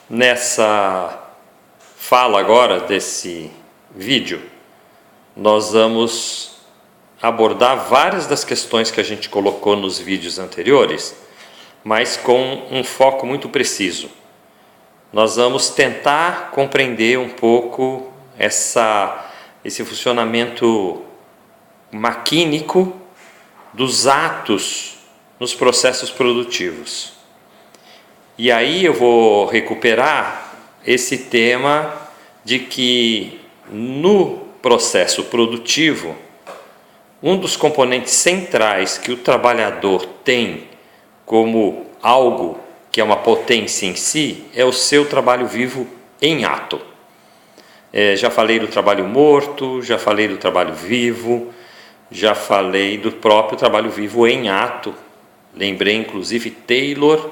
Nessa fala agora desse vídeo, nós vamos abordar várias das questões que a gente colocou nos vídeos anteriores, mas com um foco muito preciso. Nós vamos tentar compreender um pouco esse funcionamento maquínico dos atos nos processos produtivos. E aí eu vou recuperar esse tema de que no processo produtivo, um dos componentes centrais que o trabalhador tem como algo que é uma potência em si, é o seu trabalho vivo em ato. Já falei do trabalho morto, já falei do trabalho vivo, já falei do próprio trabalho vivo em ato. Lembrei inclusive Taylor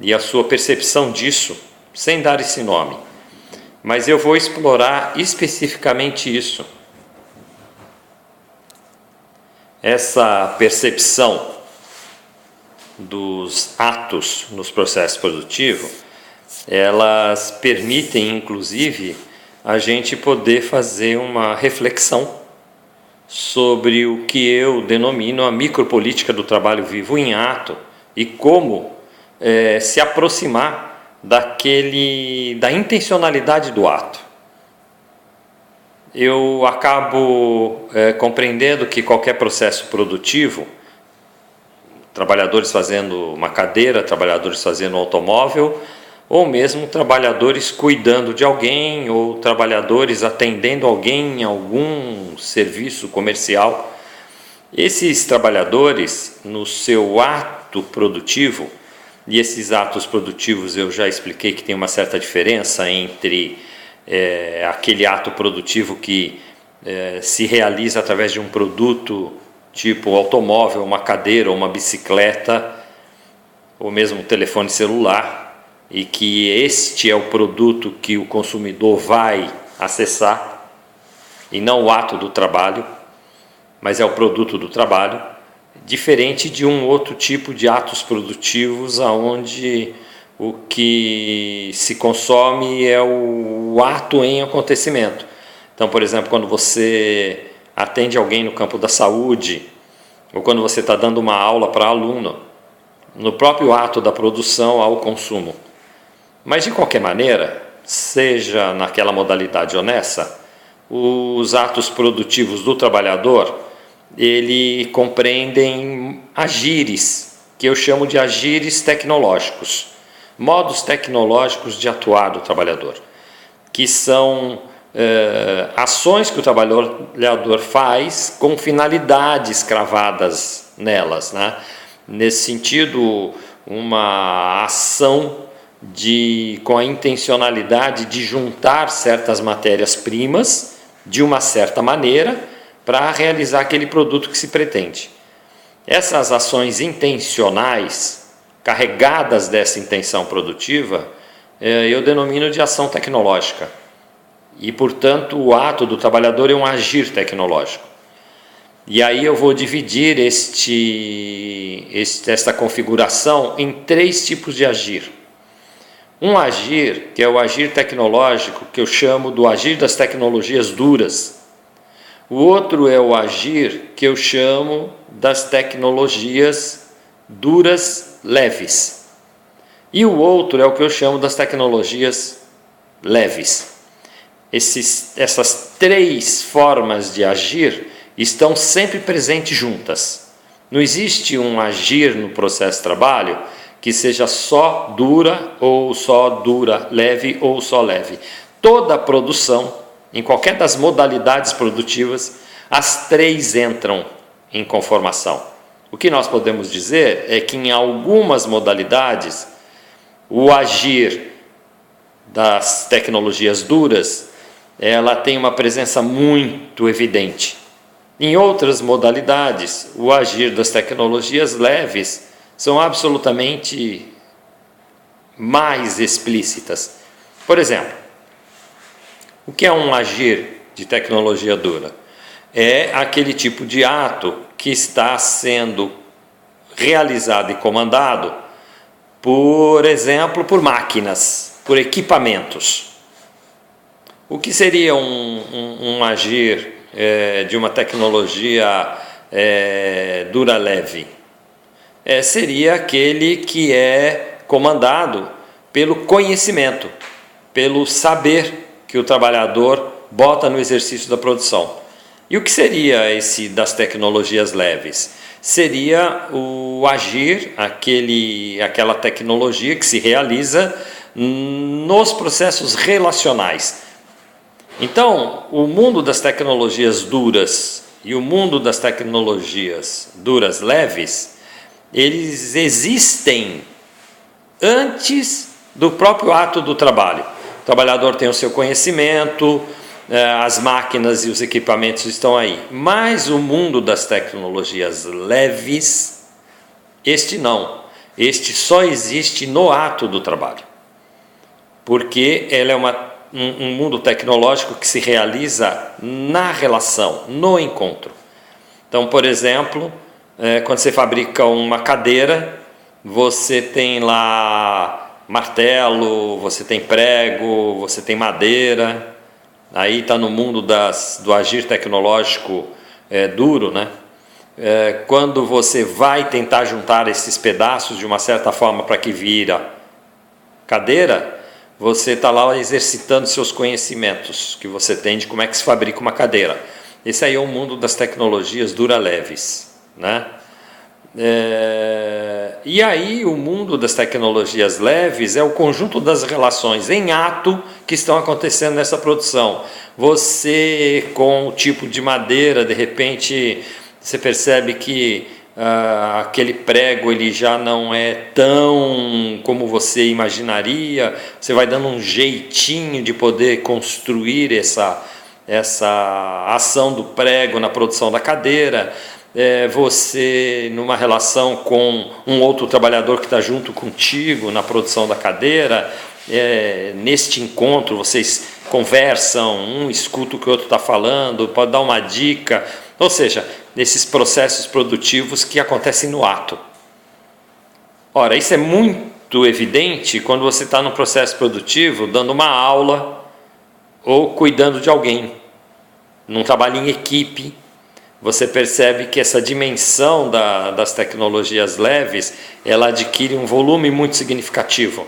e a sua percepção disso, sem dar esse nome. Mas eu vou explorar especificamente isso. Essa percepção dos atos nos processos produtivos, elas permitem, inclusive, a gente poder fazer uma reflexão sobre o que eu denomino a micropolítica do trabalho vivo em ato e como se aproximar da intencionalidade do ato. Eu acabo compreendendo que qualquer processo produtivo, trabalhadores fazendo uma cadeira, trabalhadores fazendo um automóvel, ou mesmo trabalhadores cuidando de alguém, ou trabalhadores atendendo alguém em algum serviço comercial, esses trabalhadores, no seu ato produtivo, e esses atos produtivos eu já expliquei que tem uma certa diferença entre aquele ato produtivo que se realiza através de um produto tipo um automóvel, uma cadeira, uma bicicleta, ou mesmo um telefone celular, e que este é o produto que o consumidor vai acessar, e não o ato do trabalho, mas é o produto do trabalho, diferente de um outro tipo de atos produtivos onde o que se consome é o ato em acontecimento. Então, por exemplo, quando você atende alguém no campo da saúde, ou quando você está dando uma aula para aluno, no próprio ato da produção ao consumo. Mas, de qualquer maneira, seja naquela modalidade ou nessa, os atos produtivos do trabalhador, ele compreendem agires, que eu chamo de agires tecnológicos, modos tecnológicos de atuar do trabalhador, que são ações que o trabalhador faz com finalidades cravadas nelas, né? Nesse sentido, uma ação com a intencionalidade de juntar certas matérias-primas de uma certa maneira para realizar aquele produto que se pretende. Essas ações intencionais, carregadas dessa intenção produtiva, eu denomino de ação tecnológica. E, portanto, o ato do trabalhador é um agir tecnológico. E aí eu vou dividir esta configuração em 3 tipos de agir. Um agir, que é o agir tecnológico, que eu chamo do agir das tecnologias duras. O outro é o agir que eu chamo das tecnologias duras leves. E o outro é o que eu chamo das tecnologias leves. Essas 3 formas de agir estão sempre presentes juntas. Não existe um agir no processo de trabalho que seja só dura ou só dura, leve ou só leve. Toda a produção, em qualquer das modalidades produtivas, as 3 entram em conformação. O que nós podemos dizer é que em algumas modalidades, o agir das tecnologias duras, ela tem uma presença muito evidente. Em outras modalidades, o agir das tecnologias leves são absolutamente mais explícitas. Por exemplo, o que é um agir de tecnologia dura? É aquele tipo de ato que está sendo realizado e comandado, por exemplo, por máquinas. por equipamentos. O que seria um agir de uma tecnologia dura-leve? Seria aquele que é comandado pelo conhecimento, pelo saber que o trabalhador bota no exercício da produção. E o que seria esse das tecnologias leves? Seria o agir, aquela tecnologia que se realiza nos processos relacionais. Então, o mundo das tecnologias duras e o mundo das tecnologias duras leves, eles existem antes do próprio ato do trabalho. O trabalhador tem o seu conhecimento, as máquinas e os equipamentos estão aí. Mas o mundo das tecnologias leves, este não. Este só existe no ato do trabalho. Porque ela é um mundo tecnológico que se realiza na relação, no encontro. Então, por exemplo, quando você fabrica uma cadeira, você tem lá martelo, você tem prego, você tem madeira. Aí está no mundo do agir tecnológico duro, né? Quando você vai tentar juntar esses pedaços de uma certa forma para que vira cadeira, você está lá exercitando seus conhecimentos que você tem de como é que se fabrica uma cadeira. Esse aí é o mundo das tecnologias dura-leves, né? E aí o mundo das tecnologias leves é o conjunto das relações em ato que estão acontecendo nessa produção. Você, com o tipo de madeira, de repente você percebe que aquele prego ele já não é tão como você imaginaria, você vai dando um jeitinho de poder construir essa ação do prego na produção da cadeira. Você, numa relação com um outro trabalhador que está junto contigo na produção da cadeira, neste encontro vocês conversam, um escuta o que o outro está falando, pode dar uma dica, ou seja, nesses processos produtivos que acontecem no ato. Ora, isso é muito evidente quando você está no processo produtivo dando uma aula ou cuidando de alguém, num trabalho em equipe. Você percebe que essa dimensão das tecnologias leves, ela adquire um volume muito significativo.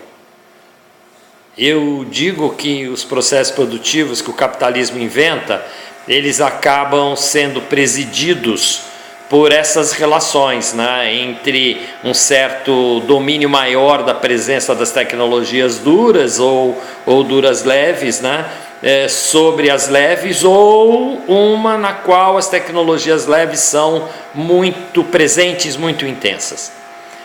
Eu digo que os processos produtivos que o capitalismo inventa, eles acabam sendo presididos por essas relações, né, entre um certo domínio maior da presença das tecnologias duras ou duras leves, né, sobre as leves, ou uma na qual as tecnologias leves são muito presentes, muito intensas.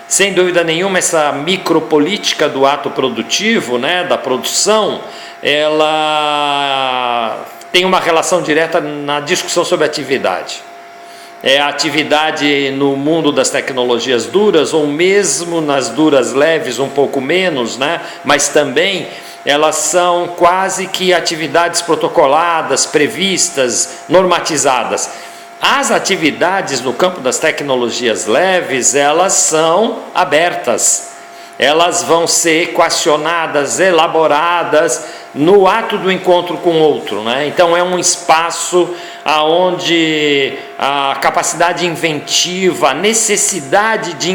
Sem dúvida nenhuma, essa micropolítica do ato produtivo, né, da produção, ela tem uma relação direta na discussão sobre atividade. A atividade no mundo das tecnologias duras, ou mesmo nas duras leves, um pouco menos, né, mas também elas são quase que atividades protocoladas, previstas, normatizadas. As atividades no campo das tecnologias leves, elas são abertas. Elas vão ser equacionadas, elaboradas no ato do encontro com o outro, né? Então é um espaço onde a capacidade inventiva, a necessidade de